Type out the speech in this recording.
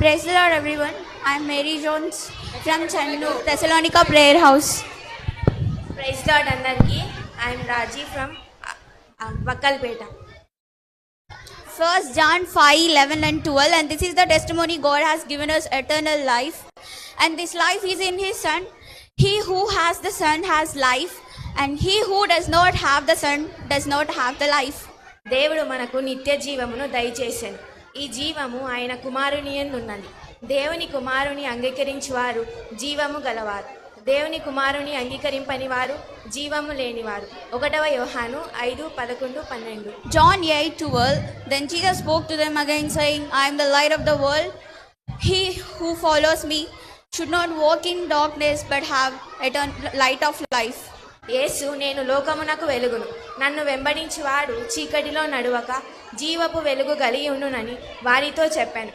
Praise the Lord, everyone. I'm Mary Jones from Chennai, Thessalonica Prayer House. Praise lord అందరికీ. I'm Raji from Vakkalpeta. 1 John 5, 11 and 12. And this is the testimony God has given us eternal life. And this life is in His Son. He who has the Son has life. And he who does not have the Son does not have the life. దేవుడు మనకు నిత్య జీవమును దయచేశాను. ఈ జీవము ఆయన కుమారుని యందు ఉన్నది. దేవుని కుమారుని అంగీకరించి వారు జీవము గలవారు, దేవుని కుమారుని అంగీకరింపని వారు జీవము లేనివారు. 1 యోహాను 5:11-12. John 8:12. Then Jesus spoke to them again, saying, I am the light of the world. He who follows me should not walk in darkness, but have eternal light of life. యేసు, నేను లోకమునకు వెలుగును, నన్ను వెంబడించి వాడు చీకటిలో నడువక జీవపు వెలుగు కలిగి ఉండునని వారితో చెప్పాను.